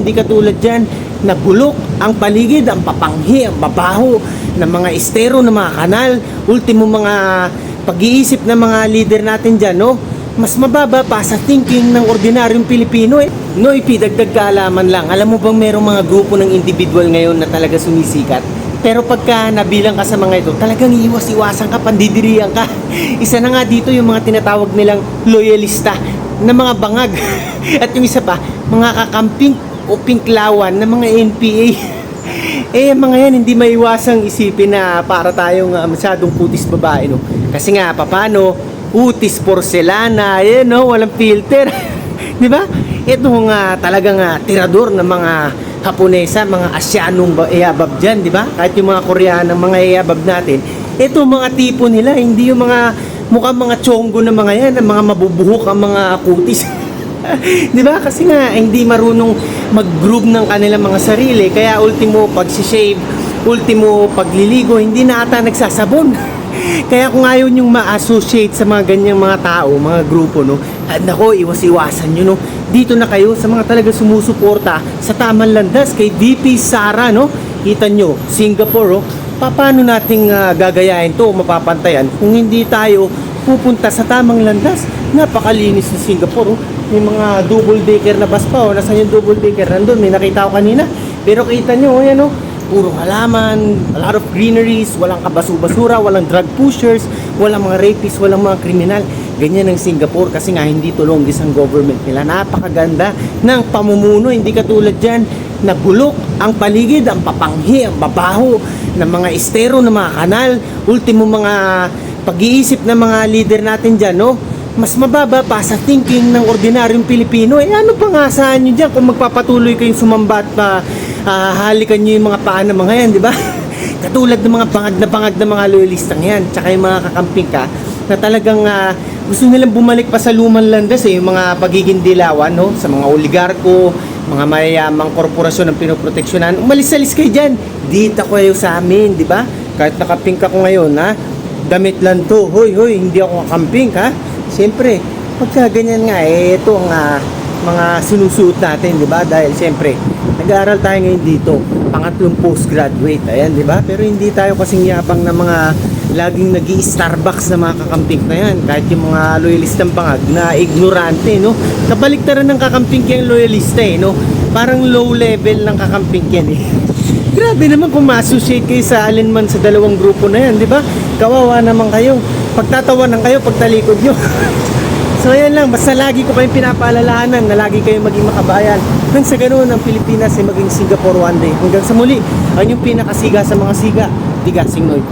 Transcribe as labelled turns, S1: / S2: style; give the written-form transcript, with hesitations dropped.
S1: hindi katulad dyan na bulok ang paligid, ang papanghi, ang babaho ng mga estero, ng mga kanal, ultimo mga pag-iisip ng mga leader natin dyan, no? Mas mababa pa sa thinking ng ordinaryong Pilipino eh. No, ipidagdag kaalaman lang. Alam mo bang merong mga grupo ng individual ngayon na talaga sumisikat? Pero pagka nabilang ka sa mga ito, talagang iwas-iwasan ka, pandidiriyan ka. Isa na nga dito yung mga tinatawag nilang loyalista na mga bangag. At yung isa pa, mga kakamping o pinklawan na mga NPA. Mga yan, hindi maiwasang isipin na para tayong masyadong putis babae, no? Kasi nga, papano, putis porcelana, no? Walang filter. Di ba? Ito nga talagang tirador ng mga Haponesa, mga Asyanong iabab dyan, di ba? Kahit yung mga Koreanong mga iabab natin, ito mga tipo nila, hindi yung mga mukhang mga chonggo na mga yan, ang mga mabubuhok ang mga kutis. Di ba? Kasi nga hindi marunong mag-groove ng kanilang mga sarili, kaya ultimo pag-shave, ultimo pagliligo, hindi na ata nagsasabon. Kaya kung ayaw nyong ma-associate sa mga ganyang mga tao, mga grupo, no, nako, iwas-iwasan nyo, no. Dito na kayo sa mga talaga sumusuporta sa tamang landas kay VP Sara, no. Kita nyo, Singapore, oh, paano nating gagayahin to, mapapantayan kung hindi tayo pupunta sa tamang landas? Napakalinis ng Singapore, oh. May mga double decker na bus pa, oh. Nasaan yung double decker? Nandun, may nakita ko kanina. Pero kita nyo, oh, yan, oh, puro halaman, a lot of greeneries, walang kabasu-basura, walang drug pushers, walang mga rapists, walang mga kriminal. Ganyan ang Singapore kasi nga hindi tulong ang government nila. Napakaganda ng pamumuno, hindi katulad dyan na bulok ang paligid, ang papanghi, ang babaho ng mga estero, ng mga kanal, ultimo mga pag-iisip ng mga leader natin dyan, no? Mas mababa pa sa thinking ng ordinaryong Pilipino. Ano pang asahan nyo dyan kung magpapatuloy kayong sumambat pa, halikan nyo yung mga paan ng mga yan, di ba? Katulad ng mga bangag na mga loyalistang yan, tsaka yung mga kakamping ka, na talagang gusto nilang bumalik pa sa lumang landas yung mga pagiging dilawan, no? Sa mga oligarko, mga mayayamang korporasyon ng pinoproteksyonan. Umalis-alis kayo dyan, dito kayo sa amin, di ba? Kahit nakamping ka ko ngayon, damit lang to, hoy, hindi ako kakamping, ha? Siyempre, pagka ganyan nga, ito ang mga sinusuot natin, di ba? Dahil siyempre, nag-aaral tayo ngayon dito, pangatlong postgraduate, ayan, di ba? Pero hindi tayo kasing yabang na mga laging nag-i-Starbucks na mga kakamping na yan. Kahit yung mga loyalistang bangag na ignorante, no? Kabaliktaran ng kakamping yung loyalista, no? Parang low level ng kakamping yan, eh. Grabe naman kung ma-associate kayo sa alinman sa dalawang grupo na yan, di ba? Kawawa naman kayo. Pagtatawanan kayo, pagtalikod nyo. So ayan lang, basta lagi ko kayong pinapaalalahanan na lagi kayong maging makabayan. Nang sa ganoon, ang Pilipinas ay maging Singapore one day. Hanggang sa muli, ang yung pinakasiga sa mga siga, Tigasing Noy.